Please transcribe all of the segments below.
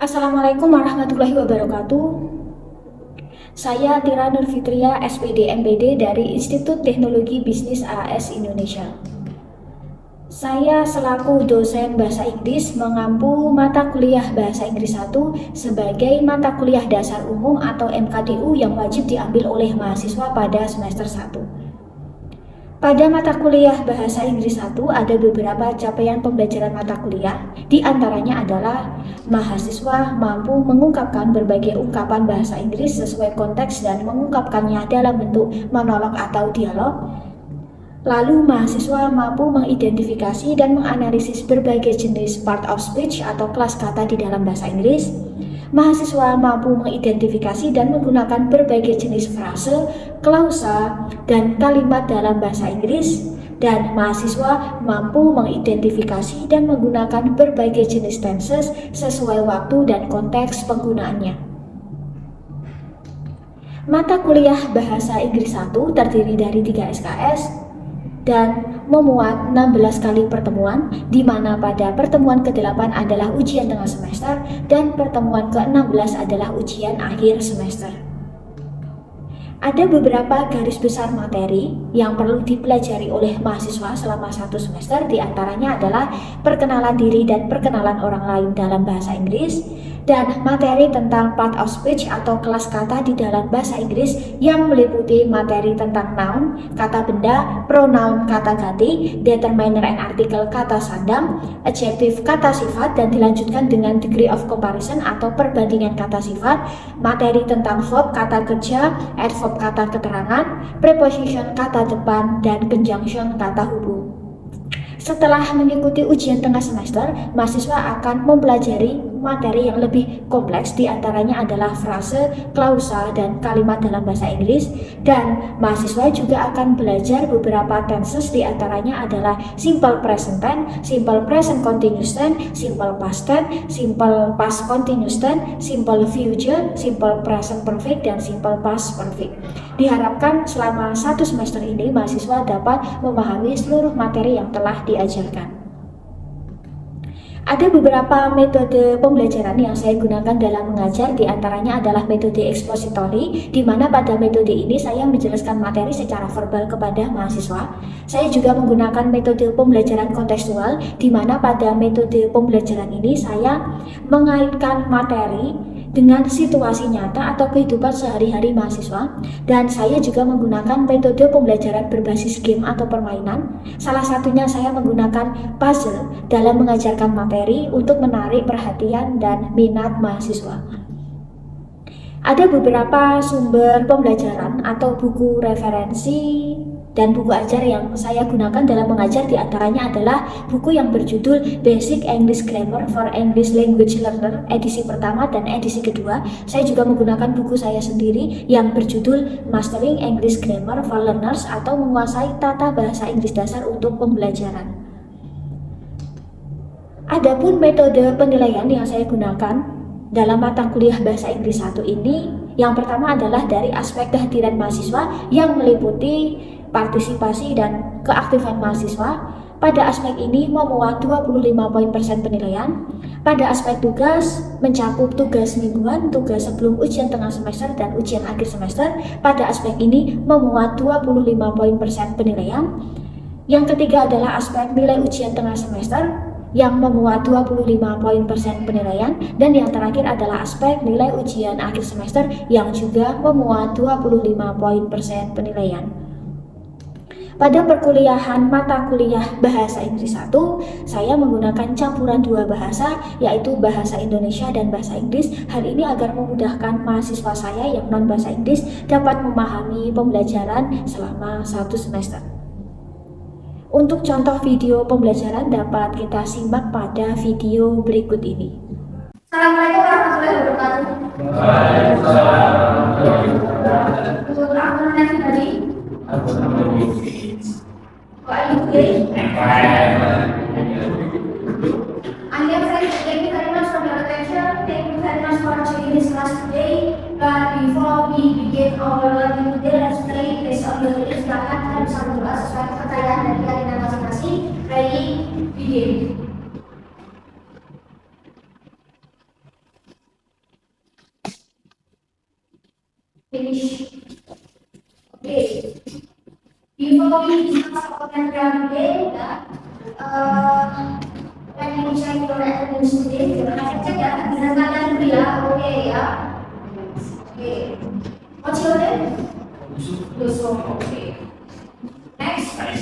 Assalamualaikum warahmatullahi wabarakatuh. Saya Tira Nurfitria, SPD MPD dari Institut Teknologi Bisnis AS Indonesia. Saya selaku dosen Bahasa Inggris mengampu mata kuliah Bahasa Inggris 1 sebagai mata kuliah dasar umum atau MKDU yang wajib diambil oleh mahasiswa pada semester 1. Pada mata kuliah Bahasa Inggris 1 ada beberapa capaian pembelajaran mata kuliah, di antaranya adalah mahasiswa mampu mengungkapkan berbagai ungkapan bahasa Inggris sesuai konteks dan mengungkapkannya dalam bentuk monolog atau dialog. Lalu mahasiswa mampu mengidentifikasi dan menganalisis berbagai jenis part of speech atau kelas kata di dalam bahasa Inggris. Mahasiswa mampu mengidentifikasi dan menggunakan berbagai jenis frase, klausa, dan kalimat dalam bahasa Inggris. Dan mahasiswa mampu mengidentifikasi dan menggunakan berbagai jenis tenses sesuai waktu dan konteks penggunaannya. Mata kuliah Bahasa Inggris 1 terdiri dari 3 SKS dan memuat 16 kali pertemuan, di mana pada pertemuan ke-8 adalah ujian tengah semester dan pertemuan ke-16 adalah ujian akhir semester. Ada beberapa garis besar materi yang perlu dipelajari oleh mahasiswa selama 1 semester, di antaranya adalah perkenalan diri dan perkenalan orang lain dalam bahasa Inggris, dan materi tentang part of speech atau kelas kata di dalam bahasa Inggris yang meliputi materi tentang noun, kata benda, pronoun, kata ganti, determiner and article, kata sandang, adjective, kata sifat, dan dilanjutkan dengan degree of comparison atau perbandingan kata sifat, materi tentang verb, kata kerja, adverb, kata keterangan, preposition, kata depan, dan conjunction, kata hubung. Setelah mengikuti ujian tengah semester, mahasiswa akan mempelajari materi yang lebih kompleks, diantaranya adalah frase, klausa, dan kalimat dalam bahasa Inggris. Dan mahasiswa juga akan belajar beberapa tenses, diantaranya adalah simple present tense, simple present continuous tense, simple past tense, simple past continuous tense, simple future, simple present perfect, dan simple past perfect. Diharapkan selama 1 semester ini mahasiswa dapat memahami seluruh materi yang telah diajarkan. Ada beberapa metode pembelajaran yang saya gunakan dalam mengajar, diantaranya adalah metode expository, di mana pada metode ini saya menjelaskan materi secara verbal kepada mahasiswa. Saya juga menggunakan metode pembelajaran kontekstual, di mana pada metode pembelajaran ini saya mengaitkan materi dengan situasi nyata atau kehidupan sehari-hari mahasiswa, dan saya juga menggunakan metode pembelajaran berbasis game atau permainan. Salah satunya saya menggunakan puzzle dalam mengajarkan materi untuk menarik perhatian dan minat mahasiswa. Ada beberapa sumber pembelajaran atau buku referensi dan buku ajar yang saya gunakan dalam mengajar, diantaranya adalah buku yang berjudul Basic English Grammar for English Language Learner edisi pertama dan edisi kedua. Saya juga menggunakan buku saya sendiri yang berjudul Mastering English Grammar for Learners atau menguasai tata bahasa Inggris dasar untuk pembelajaran. Adapun metode penilaian yang saya gunakan dalam mata kuliah Bahasa Inggris 1 ini, yang pertama adalah dari aspek kehadiran mahasiswa yang meliputi partisipasi dan keaktifan mahasiswa. Pada aspek ini memuat 25 poin persen penilaian. Pada aspek tugas mencakup tugas mingguan, tugas sebelum ujian tengah semester, dan ujian akhir semester. Pada aspek ini memuat 25 poin persen penilaian. Yang ketiga adalah aspek nilai ujian tengah semester yang memuat 25 poin persen penilaian, dan yang terakhir adalah aspek nilai ujian akhir semester yang juga memuat 25 poin persen penilaian. Pada perkuliahan mata kuliah Bahasa Inggris 1, saya menggunakan campuran 2 bahasa, yaitu Bahasa Indonesia dan Bahasa Inggris. Hal ini agar memudahkan mahasiswa saya yang non-bahasa Inggris dapat memahami pembelajaran selama 1 semester. Untuk contoh video pembelajaran dapat kita simak pada video berikut ini. Assalamualaikum warahmatullahi wabarakatuh. Untuk aku nanti tadi. What are you doing? I am thank you very much for your attention. Thank you very much for joining this class today. But before we begin our learning today, let's pray. Please on your knees, silakan kita bisa berdoa sesuai kepercayaan dan keyakinan masing-masing. Ready, begin. finish. Okay. Before we discuss program today, let me check your attendance today. Cek ya, bisa kalian dulu ya. Oke ya. Oke. What's your name? Yusuf. Oke. Next. Okay.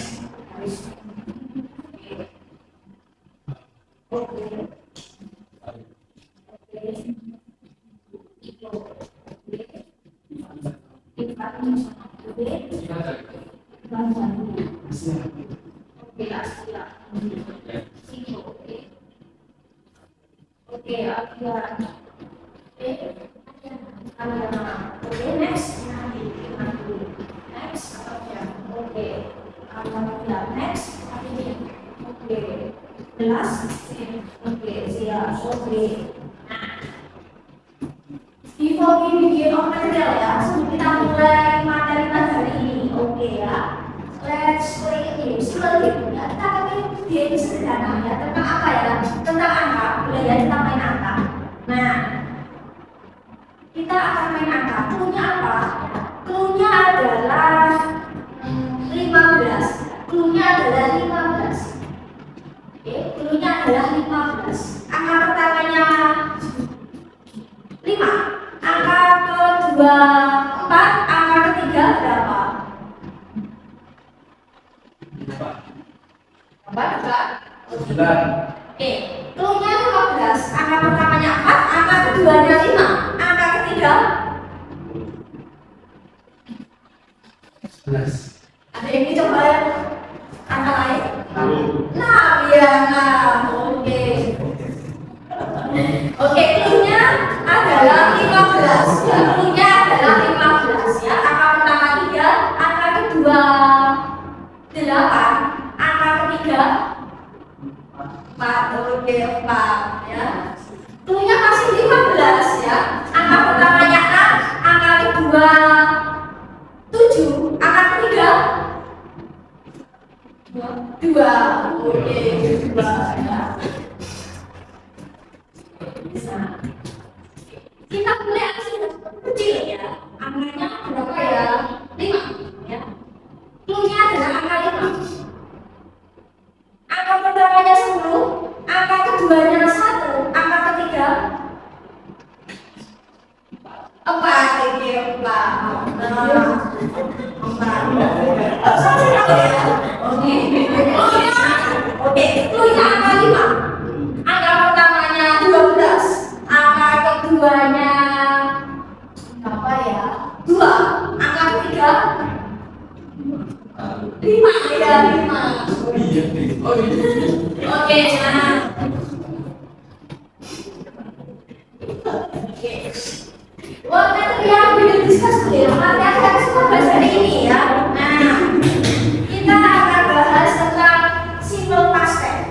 Before we begin our material ya, sebelum kita mulai materi hari ini, oke ya. Let's play a game. Sebelum itu ya, kita akan main game sederhana ya. Tentang apa ya? Tentang angka. Boleh ya, kita main angka. Nah, kita akan main angka. Cluenya apa? Cluenya adalah 15. Cluenya adalah 15. Oke, cluenya adalah 15. Angka pertamanya 5. Angka kedua 4, angka ketiga berapa? Berapa? 9. Oke, cluenya 15. Angka pertamanya 4, angka keduanya 5, angka ketiga 11. ada yang dicoba yang angka lain? Nah, ya, nah, oke. Oke, cluenya adalah 15 ya. Cluenya adalah 15 ya. Angka pertama 3, angka kedua 8, angka ketiga 4. Oke, 4 ya. Cluenya masih 15 ya. Angka pertamanya 6, angka kedua 7, angka ketiga 2. Oke, 2 ya. Bisa. Kita mulai kecil ya. Angkanya berapa ya? 5 ya. Cluenya adalah angka 5. Angka pertamanya 10, angka keduanya 1, angka ketiga 4. Oke, 4. Oke, cluenya angka 5. Angka pertamanya 12, angka keduanya apa ya? 2, angka ketiga 5 ya, 5. Oke, nah. Oke. Materi yang kita discuss today, materi yang kita bahas hari ini ya. Nah, kita akan bahas tentang simple past tense.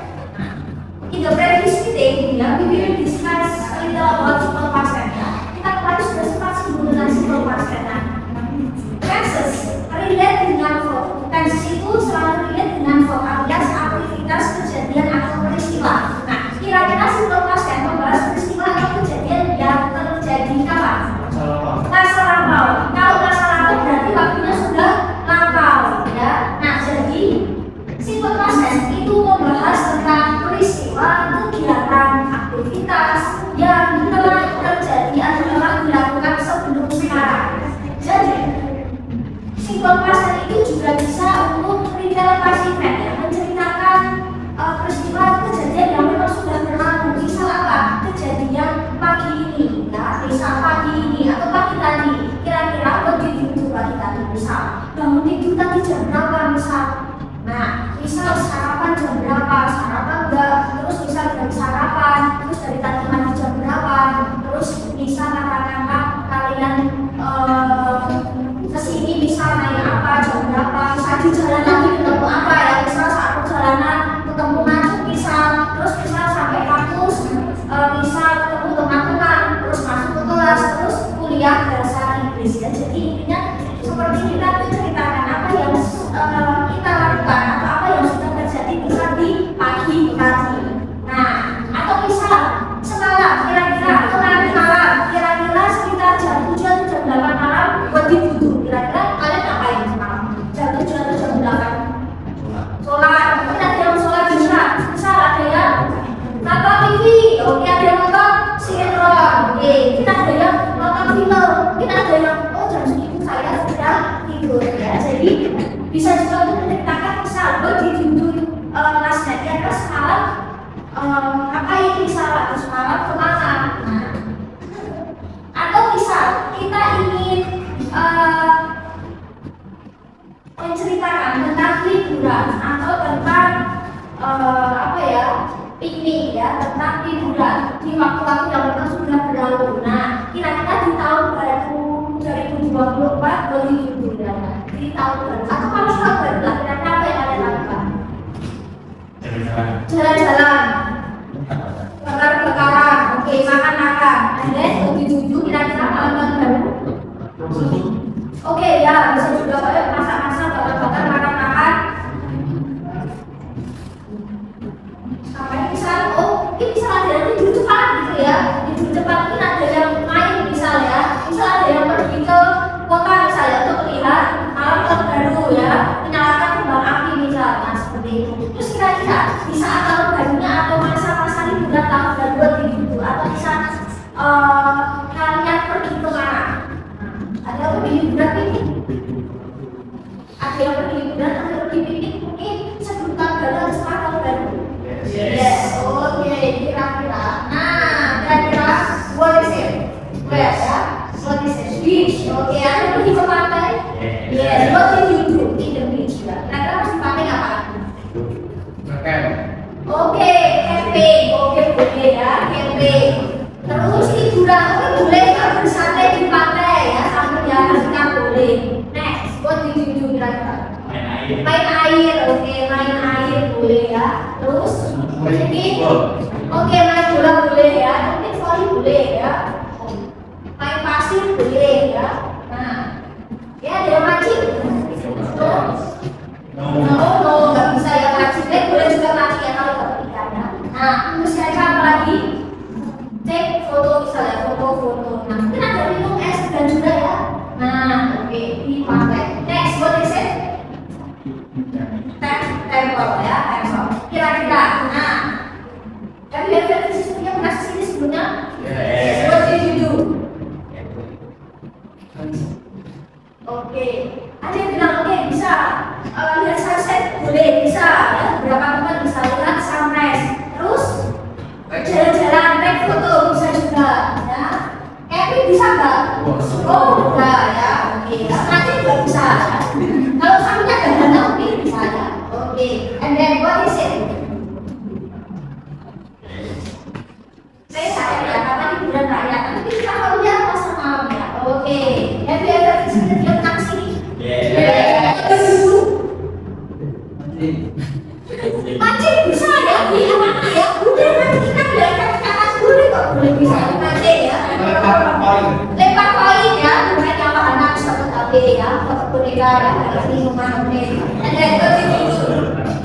In the previous meeting, ya, we will discuss a little about simple past tense. Ya. Kita kemarin sudah sempat singgung tentang simple past tense. Nah, tenses relate dengan verb. Tenses itu selalu relate dengan verb alias aktivitas, kejadian atau peristiwa. Nah, kira-kira simple past tense membahas peristiwa atau kejadian yang terjadi kapan? Masa lampau. Kalau masa lampau berarti waktunya sudah lampau, ya. Nah, jadi simple past tense itu membahas tentang peristiwa, kegiatan, aktivitas yang telah terjadi atau telah dilakukan sebelum sekarang. Jadi simple past tense itu juga bisa untuk relevansi event ya, menceritakan peristiwa kejadian yang memang sudah berlalu. Misal apa? Kejadian pagi ini, ya. Misal pagi ini atau pagi tadi. Kira-kira what did you do pagi tadi? Misal bangun tidur tadi jam berapa? Misal. Nah, misal sarapan jam berapa? Sarapan enggak? Terus misal dari sarapan, terus dari tadi mandi jam berapa? Terus misal katakanlah kalian kesini misal naik apa? Jam berapa? Misal di jalan lagi ketemu apa ya? Misal saat perjalanan ketemu macet misal. Terus misal sampai kampus, misal ketemu teman-teman, terus masuk ke kelas, terus kuliah bahasa Inggris ya. Jadi intinya seperti kita menceritakan apa yang kita lakukan atau apa yang sudah terjadi misal di pagi Yes, what did you do in the beach? Ya, kira-kira harus dipakai apa? Oke, camping, oke boleh ya, camping. Terus liburan, oke boleh ya bersantai di pantai ya, sambil jalan kita boleh. Next, what did you do kira-kira? Main air, oke main air boleh ya. Terus, oke main bola boleh ya, mungkin volley boleh ya. Main pasir boleh ya. Nah, ya ada yang mancing? No, nggak bisa ya mancing. Boleh juga mancing ya kalau dapat ikan ya. Nah, terus kira-kira apa lagi? Take foto misalnya, foto-foto. Nah, mungkin ada minum es dan juga ya. Nah, oke, dipakai. Next, what is it? Tempel ya, tempel. Kira-kira, nah, have you ever visited yang pernah kesini sebelumnya? Yes. What did you do? Oke, ada yang bilang oke bisa lihat sunset boleh bisa ya. Beberapa teman bisa lihat sunrise. Terus jalan-jalan, take foto bisa juga ya. Camping bisa nggak? Oh enggak ya. Oke, nanti juga bisa. Ya. Kalau sampingnya ada dana mungkin bisa ya. Oke, and then what is it? Saya ya karena liburan raya. Tapi kita kalau lihat pasar malam ya. Oke, have you ever visited your taxi? Mancing bisa ya, di mana ya? Udah nanti kita belajar kata boleh kok boleh bisa mancing ya. Lempar koin ya, bukan yang wahana satu tabe ya, foto boneka ya, dari rumah oke. And then what did you do?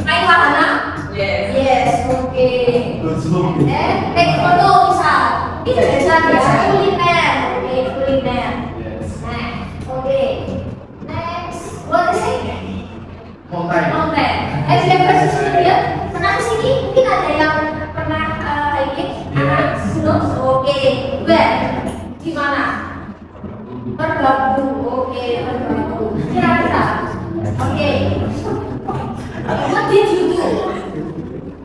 Main wahana? Yes, oke. Take foto bisa. Ini bisa ya, kuliner, oke kuliner. Nah, oke. Next, what is it? Mountain. Have you ever visited dia? Pernah kesini? Mungkin ada yang pernah hiking? Gunung? Oke. Where? Di mana? Merbabu. Oke, Merbabu. Kira-kira? Oke. What did you do?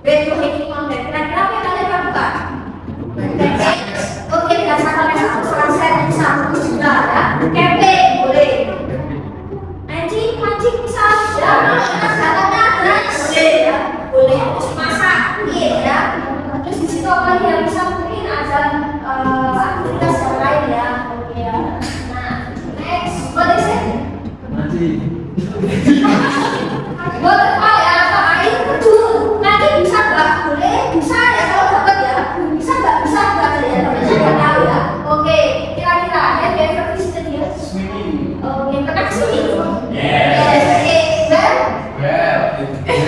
When you hiking mountain? Kira-kira apa yang kalian lakukan? Oke, berdasarkan sunset bisa juga ya. Camping boleh. Mancing bisa ya. Boleh ya. Boleh. Terus masak, ya. Terus di situ apa lagi yang bisa mungkin ada aktivitas yang lain ya. Oke ya. Nah, next, what is it? Waterfall ya, atau air terjun. Nanti bisa nggak? Boleh, bisa ya kalau dapat ya. Bisa nggak? Bisa nggak ya? Tapi saya nggak tahu ya. Oke, kira-kira ya ever visited ya? Oke, pernah kesini? Yes. Oke,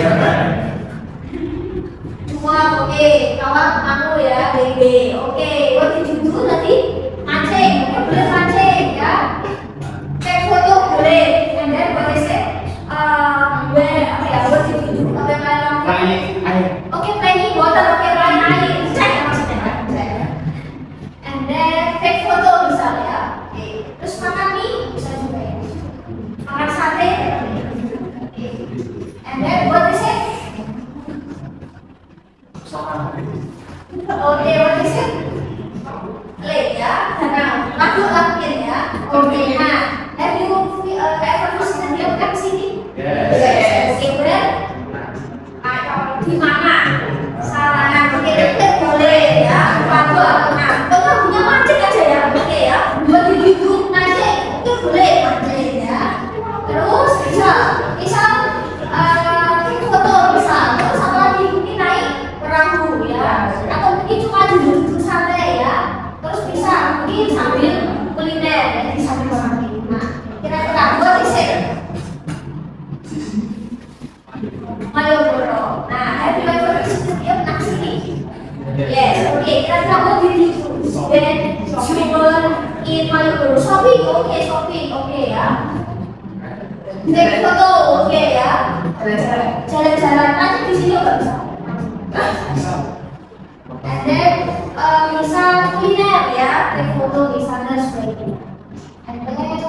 cuma oke, kawan anu ya, BB. Oke, what did you do tadi? Mancing, boleh mancing ya. Take foto boleh. And then what is it? Where apa ya? What did you do? Apa yang kalian lakukan? Oke, playing water. Oke, main air. Cek maksudnya kan? Cek. And then take foto misalnya. Oke. Terus makan mie bisa juga ya. Makan sate. Oke. And then what is it? Oke, what is it? Lake ya. Nah, masuk lagi ya. Oke, nah, have you ever visited dia bukan sini? Yes. Oke, benar? Di mana? Sarangan, oke, itu boleh ya. Padu atau nah, kalau punya mancing aja ya, oke ya. Buat hidup mancing, itu boleh mancing ya. Terus bisa foto bisa. Terus apa lagi mungkin naik perahu ya. Atau mungkin cuma duduk santai ya. Terus bisa mungkin sambil kuliner ya di sambil makan. Nah, kira-kira buat isi. Malioboro. Nah, have you ever visited dia pernah kesini? Yes, oke. Kira-kira what did you do? Then summer in Malioboro. Shopping, oke ya. Take foto, oke ya. Jalan-jalan nanti di sini nggak bisa. And then bisa kuliner ya. Take foto di sana sebaiknya. And then,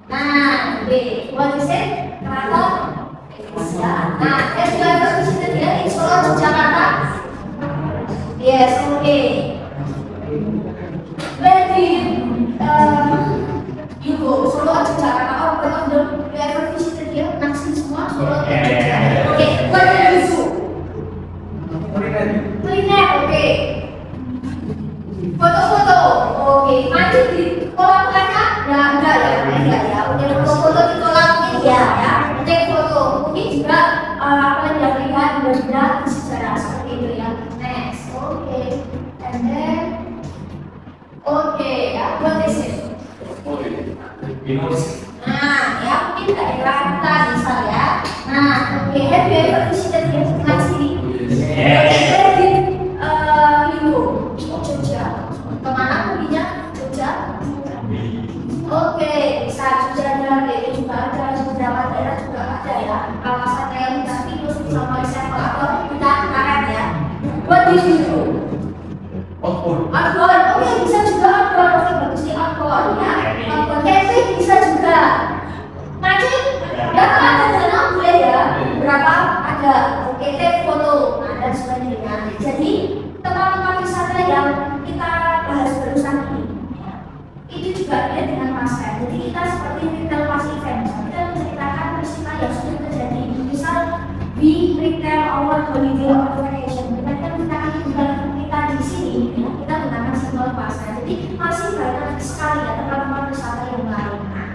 nah, oke. What is it? Keraton. Nah, have you ever visited dia in Solo, Jakarta? Yes, okay. Where did you go? Solo, Jakarta, or one of the Nah, ya mungkin daerah kita bisa ya. Nah, oke, have you ever visited here sebelah sini? Jogja. Kemana perginya? Jogja. Oke, bisa Jogja dan itu juga ada, beberapa daerah juga ada ya. Kawasan realitas itu sama sampel atau kita karet ya. What do you do? Outbound. Oke, bisa juga outbound. Oke, bagus di outbound ya. Outbound camping bisa juga. Mancing, ya ada dana boleh ya. Berapa ada? Oke, take foto, nah, dan sebagainya. Jadi tempat-tempat wisata yang kita bahas barusan ini, itu juga ada dengan pasar. Jadi kita seperti retail pas event, kita menceritakan peristiwa yang sudah terjadi. Misal di retail our holiday or vacation, kita di sini, kita gunakan simbol pasar. Jadi masih banyak sekali ya tempat-tempat wisata yang lain. Nah,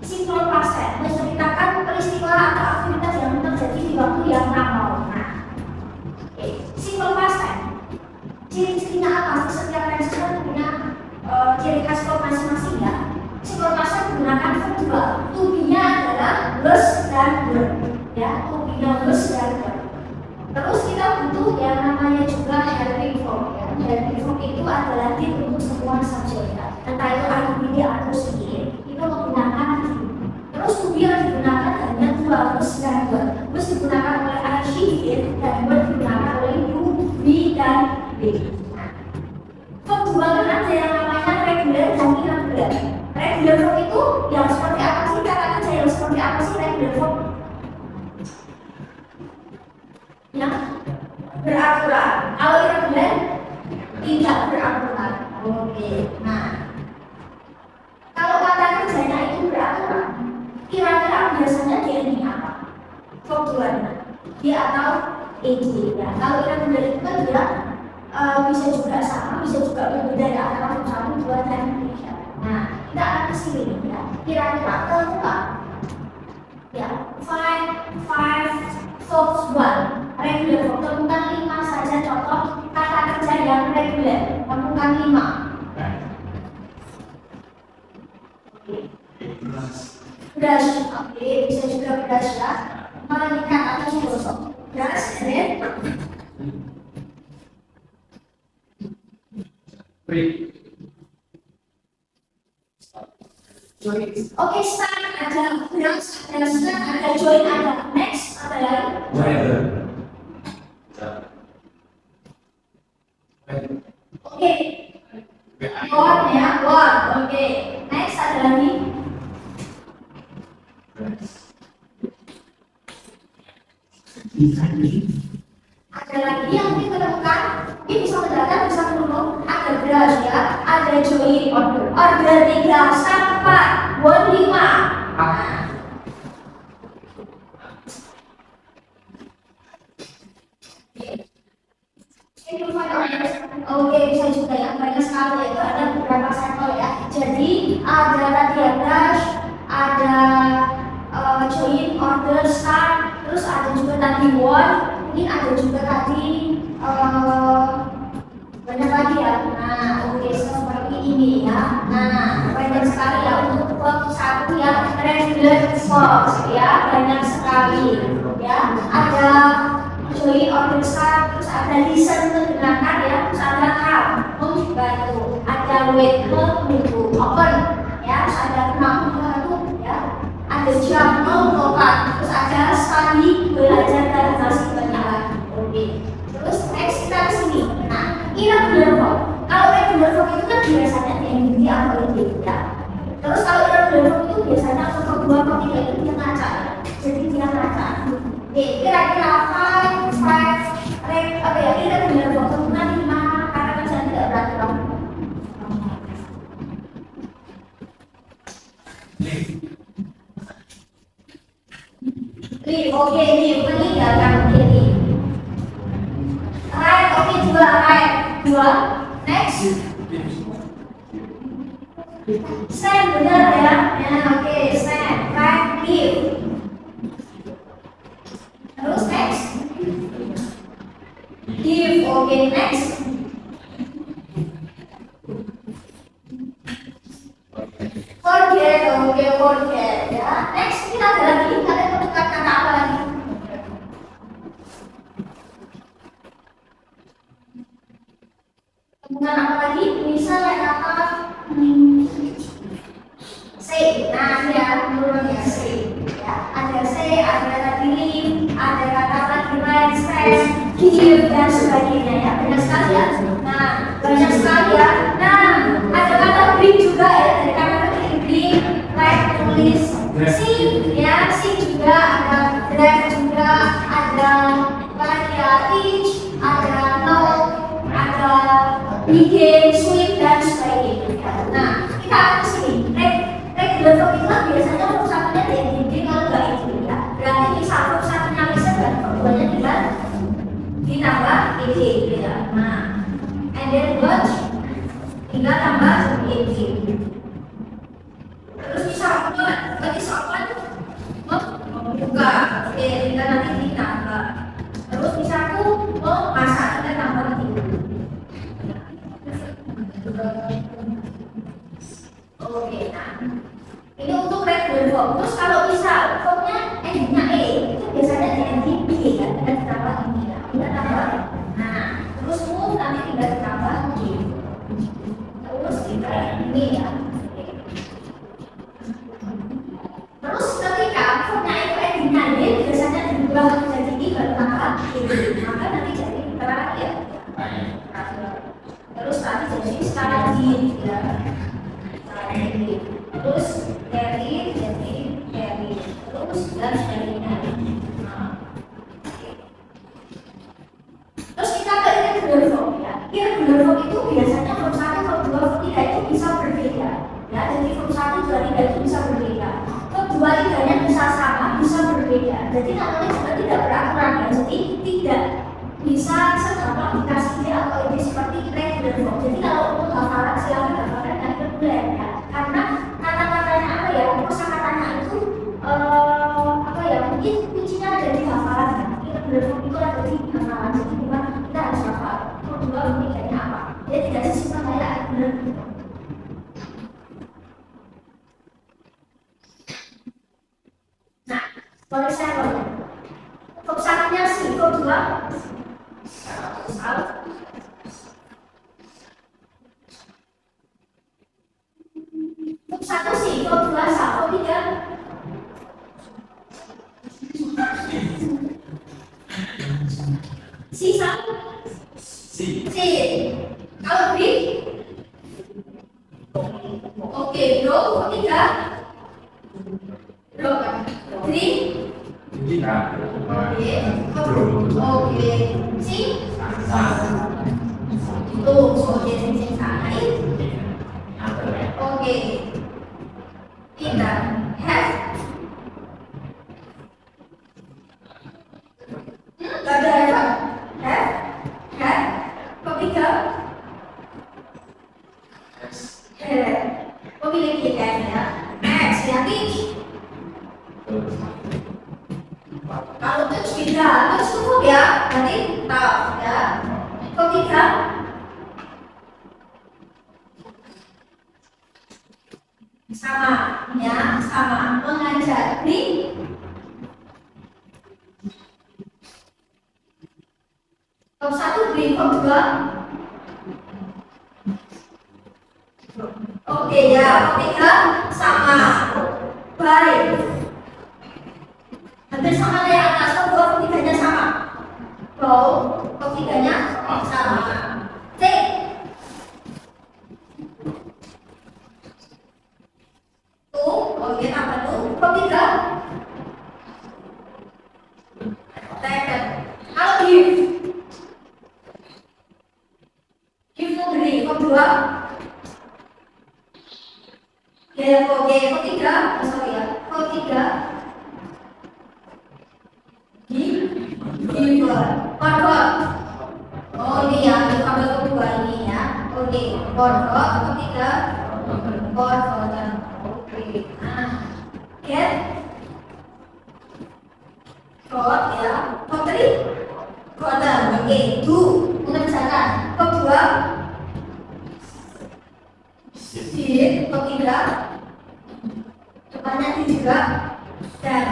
simbol pasar menceritakan peristiwa atau aktivitas yang terjadi di waktu yang normal. Nah, simbol pasar ciri-cirinya apa? Setiap restoran punya ciri khas masing-masing ya. Simbol pasar menggunakan verb dua. To-be-nya adalah was dan were. Ya, to-be-nya was dan were. Terus kita butuh yang namanya juga helping verb ya. Helping verb itu adalah tip untuk semua subjek ya. Entah itu aktiviti atau skill, itu menggunakan tip. Terus to-be yang digunakan hanya dua, was dan were. Was digunakan oleh I, she, it, dan were digunakan oleh you, we, dan they. Verb dua kan ada yang namanya regular dan irregular. Regular verb itu yang seperti apa sih? Kata kerja yang seperti apa sih regular verb? Yang beraturan. Kalau irregular tidak beraturan. Oke. Nah, kalau kata kerjanya itu beraturan, kira-kira biasanya dia ini apa? Verb duanya dia atau ed ya. Kalau irregular itu kan dia bisa juga sama, bisa juga berbeda ya antara verb 1, 2, dan 3. Nah, kita akan ke sini ya. Kira-kira keempat ya, five verbs 1 regular verb. Temukan 5 saja contoh kata kerja yang regular. Temukan 5. Brush, oke, bisa juga brush ya. Menyikat atau menggosok. Brush, then oke, start ada brush, ada start, ada join, ada next, ada lagi. Oke, one ya, one. Oke, next ada lagi. Ada lagi yang mungkin menemukan, ini bisa mendadak, bisa menurun. Ada brush ya, ada join, order 3, start 4, one 5. Oke, bisa juga ya, banyak sekali ya, itu ada beberapa sampel ya. Jadi ada tadi ya brush, ada join, order, start, terus ada juga tadi one, mungkin ada juga tadi banyak lagi ya. Nah, oke, seperti ini ya. Nah, banyak sekali ya untuk verb 1 ya, regular verbs ya, banyak sekali ya. Ada join, order, start, terus ada listen, mendengarkan ya, terus ada come, membantu, ada wait, menunggu, open ya, terus ada come, membantu ya, ada jump, melompat, terus ada study, belajar, dan masih banyak lagi. Oke, terus next kita ke sini. Nah, irregular verb. Kalau regular verb itu kan biasanya ing atau ing ya. Terus kalau irregular verb itu biasanya verb 2 atau 3 itu dia ngaca ya. Jadi dia ngaca. Oke, kira-kira five apa ya, irregular verb temukan 5 kata kerja tidak beraturan. Oke, meninggalkan. Oke, right, oke, 2 right, 2. Next, stand, benar ya. Oke, stand, right, leave. Terus next, give. Oke, next, forgive. oke, forget ya. Next kita ada lagi, kalian menemukan kata apa lagi? Temukan apa lagi? Misalnya kata say. Nah, ya, menurut ya say. Ya, ada say, ada tadi live, ada kata lagi write, stress, give dan sebagainya ya. Banyak sekali ya. Nah, banyak sekali ya. Nah, ada kata bring juga ya. Dari kata bring, write, tulis, sing ya, sing juga ada drive juga, ada apa lagi ya, teach, ada know, ada bikin, swim dan sebagainya. Nah, kita akan ke sini. Regular verb itu biasanya verb satunya diedit kalau nggak itu ya. Berarti misal verb satunya bisa dan verb duanya tinggal ditambah ed ya. Nah, and then watch tinggal tambah ed. Terus misalnya bagi soal membuka, oke, tinggal nanti ditambah. Terus misalku mau masak, kita tambah itu. Oke, nah ini untuk regular verb. Terus kalau misal verbnya endingnya e, itu biasanya di ending b kan, dan ditambah ini ya, kita tambah. Nah, terus move nanti tinggal ditambah g. Terus kita ini ya. Terus ketika verbnya itu endingnya d, biasanya diubah menjadi i baru tambah e. Maka nanti jadi terakhir. Terus tadi jadi sekarang di ya. Terus dari terus dan sebagainya. Terus kita ke irregular verb ya. Irregular verb itu biasanya verb 1, verb 2, verb 3 itu bisa berbeda ya. Jadi verb 1, 2, 3 itu bisa berbeda. Verb 2, 3 nya bisa sama, bisa berbeda. Jadi namanya juga tidak beraturan ya. Jadi tidak bisa segampang dikasih dia atau ini seperti irregular verb. Jadi kalau untuk hafalan silakan hafalkan yang reguler ya. Karena kata-katanya apa ya, kosakatanya itu apa ya, mungkin kuncinya ada di hafalan ya. Irregular verb itu ada di hafalan. Jadi memang kita harus hafal. Verb 2, verb 3 nya apa? Dia tidak sesimpel kayak regular verb. Nah, for example, verb 1-nya si, verb 2 salah. Verb 1 sih, verb 2 sah, verb 3 si sah. Si. Kalau B oke, bro, verb 3 bro kan. 3 oke, si tuh, oke, sing salah. Oke, kita have gak ada have ketiga memiliki kan ya. Next ya, teach. Kalau teach beda, teach cukup ya, nanti tahu ya. Ketiga sama ya, sama mengajar. Bring verb 1 bring, verb 2 oke ya, verb 3 sama baik, hampir sama kayak atas. Verb 2 verb 3 nya sama, verb 3 nya sama. Take oke, tambah tuh verb 3 taken. Kalau give tuh beri, verb 2 ya, oke, verb 3 sorry ya, verb 3 giver, forgot. Oh ini ya, tabel kedua ini ya. Oke, forgot, verb 3 forgotten. Nah, get got ya, verb 3 gotten. Oke, do mengerjakan. Verb 2 did, verb 3 juga dan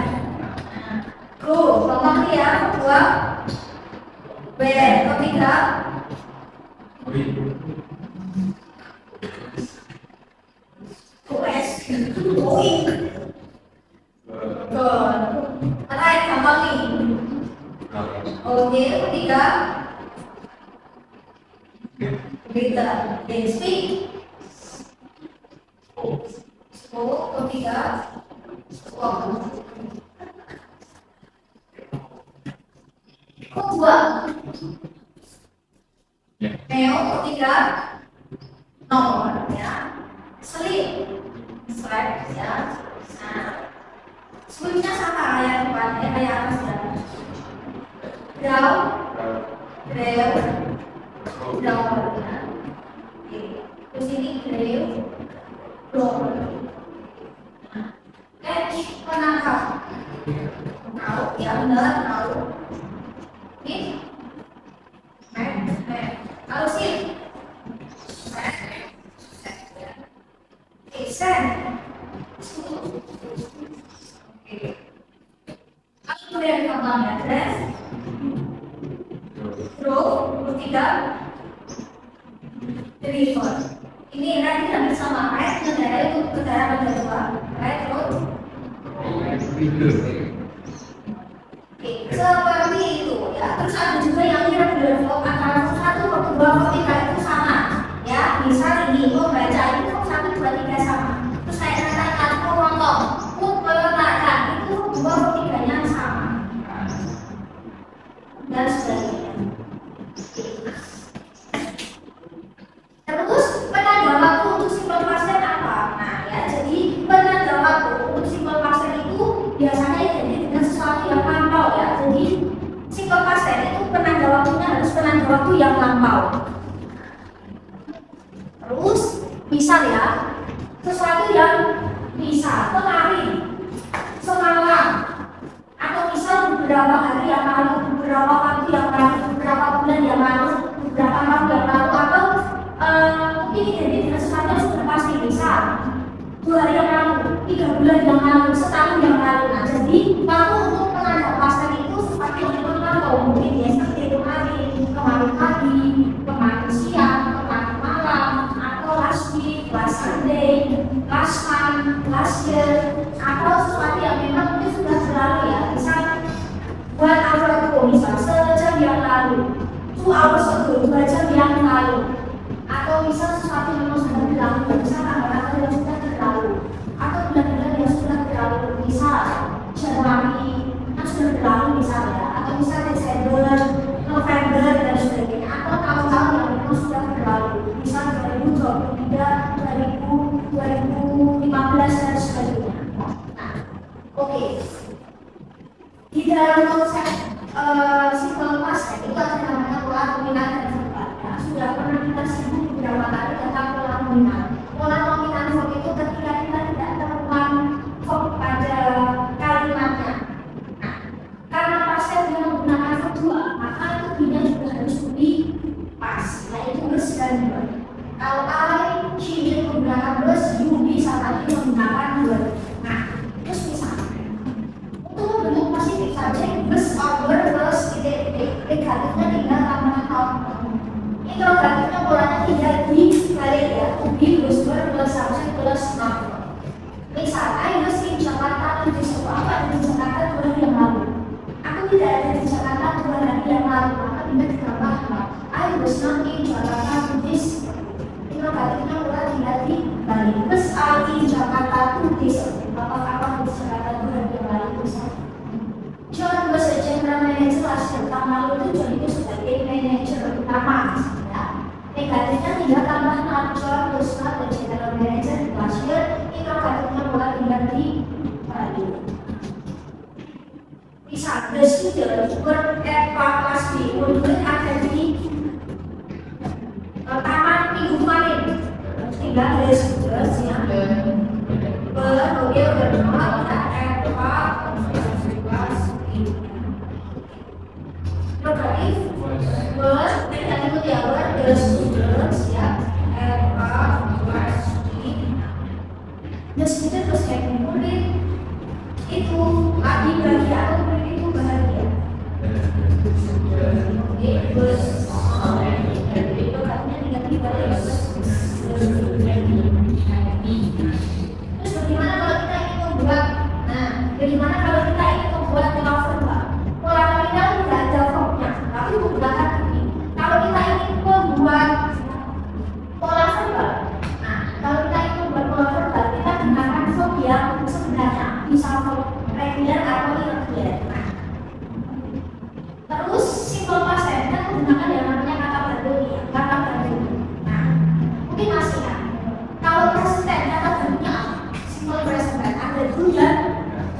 go, contoh ya, kedua B, ketiga US, going, good, alright, gampang nih. Oke, ketiga Rita, they speak. Ketiga walk. Kedua Neo, ketiga nomor ya. Sleep, sleep ya. Nah, sebelumnya sama kayak depannya kayak atas ya. Down, rail, down ya. Terus ini rail, blower. Catch, penangkap. Tahu ya benar tahu. Ini kalau sih send. Aku kemudian kembangnya dress. Row, ketiga deliver. Ini nanti hampir sama right, negara itu negara kedua, right road. Seperti itu ya. Terus ada juga yang develop antara satu kedua ketiga itu sama ya. Misal ini membaca itu satu dua tiga sama. Terus saya katakan mengontok, meletakkan itu dua ketiganya sama dan sebagainya. Terus penanda waktu untuk simple past tense apa? Nah ya, jadi penanda waktu untuk simple past tense itu biasanya identik dengan sesuatu yang lampau ya. Jadi simple past tense itu penanda waktunya harus penanda waktu yang lampau. Terus misal ya, sesuatu yang bisa kemarin, semalam, atau misal beberapa hari yang lalu, beberapa waktu yang lalu, beberapa bulan yang lalu, beberapa tahun yang lalu, atau mungkin identik dengan sesuatu yang sudah pasti. Misal 2 hari yang lalu, 3 bulan yang lalu, setahun yang lalu. Nah, jadi waktu untuk penanda past tense itu seperti yang terlampau, mungkin ya seperti kemarin, kemarin pagi, kemarin siang, kemarin malam, atau last week, last Sunday, last month, last year, atau sesuatu yang memang mungkin sudah berlalu ya. Misal 1 hour ago, misal sejam yang lalu, 2 hours ago, 2 jam yang lalu, atau misal sesuatu yang memang sudah berlalu, misal tanggal-tanggal yang sudah berlalu, atau bulan-bulan yang sudah berlalu, misal Januari yang sudah berlalu misalnya, atau misal Desember, November dan sebagainya, atau tahun-tahun yang memang sudah berlalu, misal 2023, 2015 dan sebagainya. Nah, oke. Di dalam konsep simple past tense itu ada namanya pola nominal dan verb. Ya, sudah pernah kita singgung beberapa kali tentang pola nominal. Pola nominal verb itu ketika kita tidak temukan verb pada kalimatnya. Nah, karena past tense dia menggunakan verb 2, maka itu B-nya juga harus lebih pas, yaitu bus dan verb. Kalau I, she menggunakan bus, you bisa tadi menggunakan verb. Nah, terus misalnya untuk membentuk positif saja bus over plus titik-titik, negatifnya tinggal tambahan not. Interrogatifnya polanya tinggal dibalik ya, to be bus plus subject plus not. Misal, I was in Jakarta di sekolah, apa di Jakarta 2 hari yang lalu. Aku tidak ada di Jakarta 2 hari yang lalu, maka tidak ditambah not. I was not in Jakarta this. Interrogatifnya pola tinggal dibalik. Bus I in Jakarta this. Apa-apa di Jakarta 2 hari yang lalu bisa. John was a general manager last year. Tahun lalu itu John itu sebagai manajer utama ya. Negatifnya tinggal tambah not. John was not a general manager last year. Interrogatifnya pola tinggal dibalik. Misal, the student work at Park last week. Kemudian ada di taman minggu kemarin. Tinggal the students ya. Kemudian bernama at Park last week. Negatif, dan yang ikut ya the students ya at Park last week. The student was having murid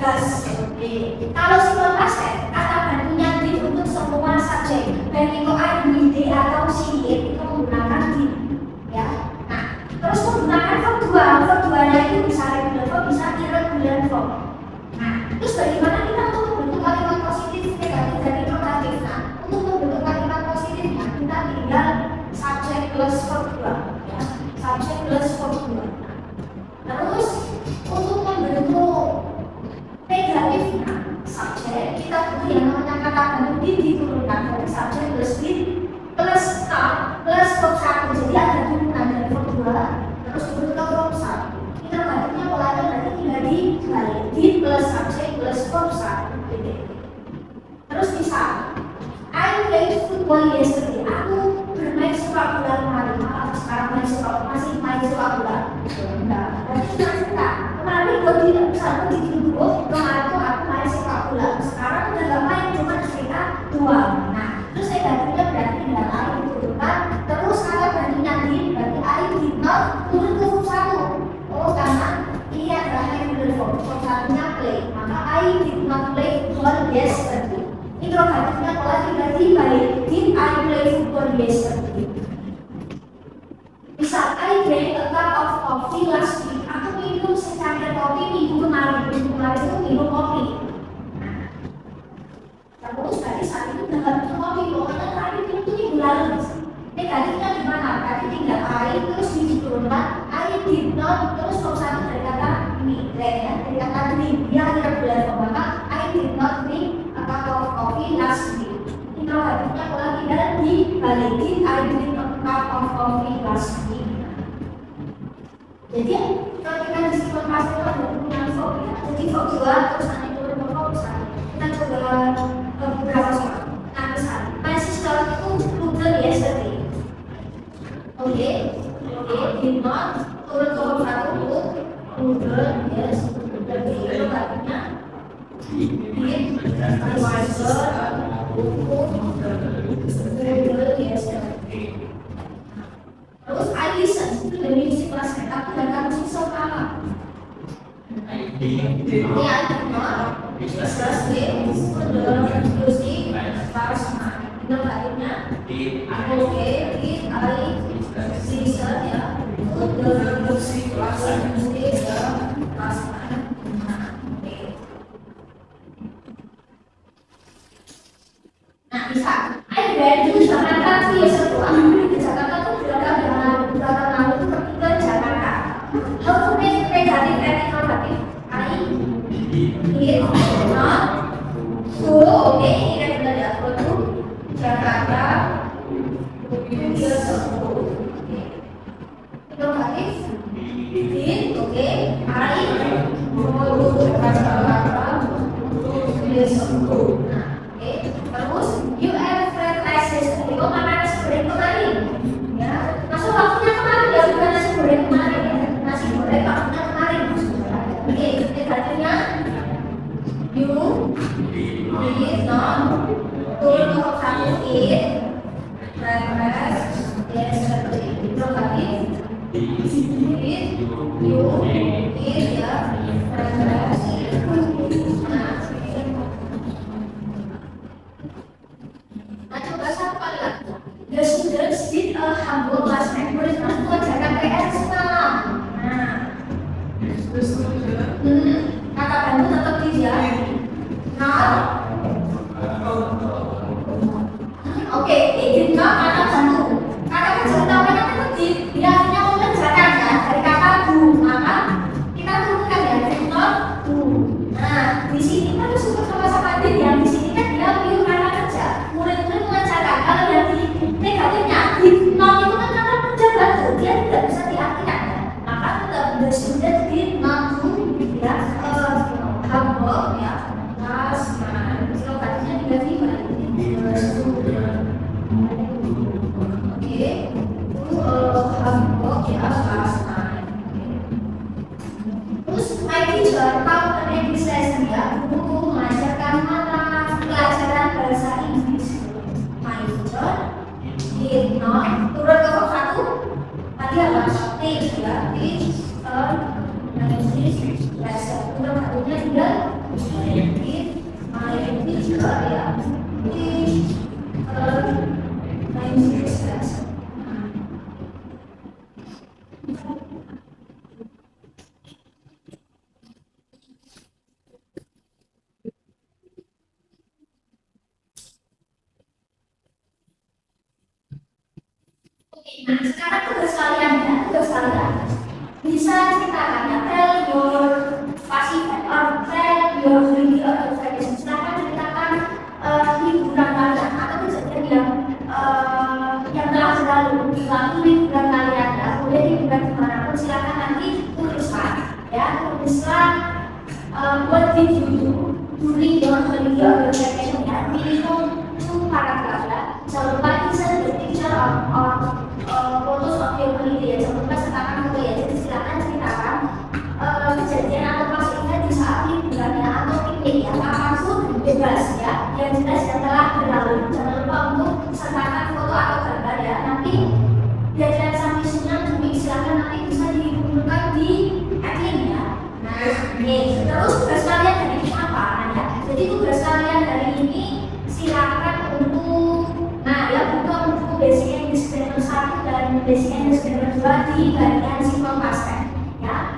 does. Oke. Kalau simple past tense, kata gantinya did untuk semua subjek, baik itu I, we, they atau she, it, itu menggunakan did. Ya. Nah, terus menggunakan verb 2. Verb 2-nya itu bisa regular verb, bisa irregular verb. Nah, terus bagaimana kita untuk membentuk kalimat positif, negatif, dan interrogatif? Nah, untuk membentuk kalimat positifnya, kita tinggal subject plus verb 2. Ya. Subject plus verb 2. Terus untuk membentuk negatifnya subjek, kita butuh yang namanya kata ganti diturunkan dari subjek plus did plus not plus verb 1. Jadi ada turunan dari verb 2 terus turun ke verb 1. Interrogatifnya polanya berarti tinggal dibalik, did plus subjek plus verb 1 gitu. Terus misal I played football yesterday. Aku bermain sepak bola kemarin. Maaf, sekarang masih main sepak bola. Nah, berarti kita kemarin gue tidak misalnya di grup kemarin tuh aku main sepak bola. Sekarang udah gak main, cuma cerita doang. Nah, terus saya gantinya berarti tinggal I diturunkan. Terus kata gantinya did, berarti I did not turun ke verb 1. Oh, karena ini adalah regular verb. Verb 1-nya play. Maka I did not play football yesterday. Interrogatifnya pola tinggal dibalik, did I play football yesterday? Misal, I drank a cup of coffee last week. Aku minum secangkir kopi minggu kemarin. Minggu kemarin itu minum kopi. Nah, terus dari saat itu udah gak minum kopi. Pokoknya tadi minum itu minggu lalu. Negatifnya gimana? Tadi tinggal I terus diturunkan. I did not terus verb 1 dari kata ini, dari kata drink. Dia irregular verb, maka I did not drink a cup of coffee last week. Interrogatifnya pola tinggal dibalikin. I drink a cup of coffee last week. Jadi kalau kita di simple past itu ada penggunaan verb ya. Jadi verb 2 terus nanti turun ke verb 1. Kita coba beberapa soal. Nah, misal my sister itu Google yesterday. Oke, did not turun ke verb 1 untuk Google yesterday. Interrogatifnya did advisor untuk Google yesterday. Terus I listen itu dari musik klasik, tapi dengan musik sopran. Ini I did not listen to the music klasik. Interrogatifnya oke, did I listen ya to the musik klasik. Nah, bisa. I read to Jakarta 3 years ago. Aku pergi ke Jakarta tuh bulan lalu itu pergi ke Jakarta. How to make negative and interrogative? I did not go. Oke, ini kan benar ya. Go to Jakarta 2 years ago. Interrogative? Did. Oke. I go to Jakarta 2 years ago. Terus, you have friend like yesterday. Kau makan nasi goreng kemarin? Ya, masuk waktunya kemarin ya, bukan nasi goreng kemarin ya. Nasi goreng waktunya kemarin. Oke, negatifnya you did not turun ke verb 1 eat breakfast yesterday. Interrogatif did you eat ya breakfast? Nah, coba satu kali lagi. The students did a humble last night. Murid mengerjakan PR semalam. Nah, kata bantu tetap dia. Nah, oke, did not kata bantu. Kata kerja utamanya tetap dia hanya mengerjakan ya dari kata do. Maka kita turunkan ya did not do. Nah, di sini kan disebut sama-sama did ya. Di sini kan dia pilih kata kerja. Murid-murid mengerjakan. Kalau yang di negatifnya did not itu kan kata kerja bantu. Dia tidak bisa diartikan ya. Maka tetap the student did not do ya humble ya last night. Silogatnya negatif ya. The student oke humble ya last night. Terus my teacher taught an English lesson ya. Guru mengajarkan mata pelajaran bahasa Inggris. My teacher did not turun ke verb 1 tadi apa? Teach ya, teach an English lesson. Interrogatifnya tinggal negative, my English area, English, 96%. Nah, sekarang tugas kalian ya, tugas kalian bisa ceritakan ya, tell your passive or tell your video or vacation. Silakan ceritakan liburan kalian atau kejadian yang telah berlalu, lalu liburan kalian ya, boleh liburan dimanapun. Silakan nanti tuliskan ya, tuliskan what did you do during your holiday or your vacation ya, minimum 2 paragraph ya. Jangan lupa insert the picture or fotos of your holiday ya, jangan lupa sertakan foto ya. Jadi silakan ceritakan kejadian atau pas ingat di saat liburannya atau piknik ya, maksud bebas ya, yang jelas yang telah berlalu. Jangan lupa untuk sertakan foto atau gambar ya. Nanti deadline submission juga silakan nanti bisa dikumpulkan di admin ya. Nah, terus tugas kalian hari ini apa? Ya, jadi tugas kalian hari ini silakan untuk ya buka buku basic English grammar 1 dan basic English grammar 2 di bagian simple past tense ya.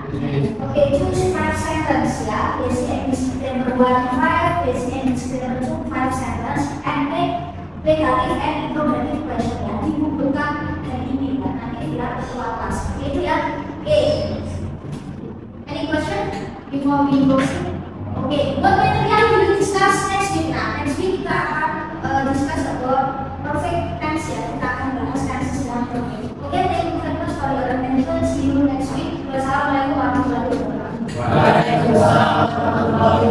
Oke, choose 5 sentence ya, basic English grammar 1 5, basic English grammar 2 5 sentence, and make negative and interrogative question ya, dikumpulkan hari ini ya, nanti biar ketua kelas. Itu ya. Oke, any question before we proceed? Oke, what material will we discuss next week? Nah, next week kita akan discuss about perfect tense ya, kita akan bahas tense yang perfect. Oke, thank you very much for your attention. See you next week. Wassalamualaikum warahmatullahi wabarakatuh. Waalaikumsalam warahmatullahi wabarakatuh.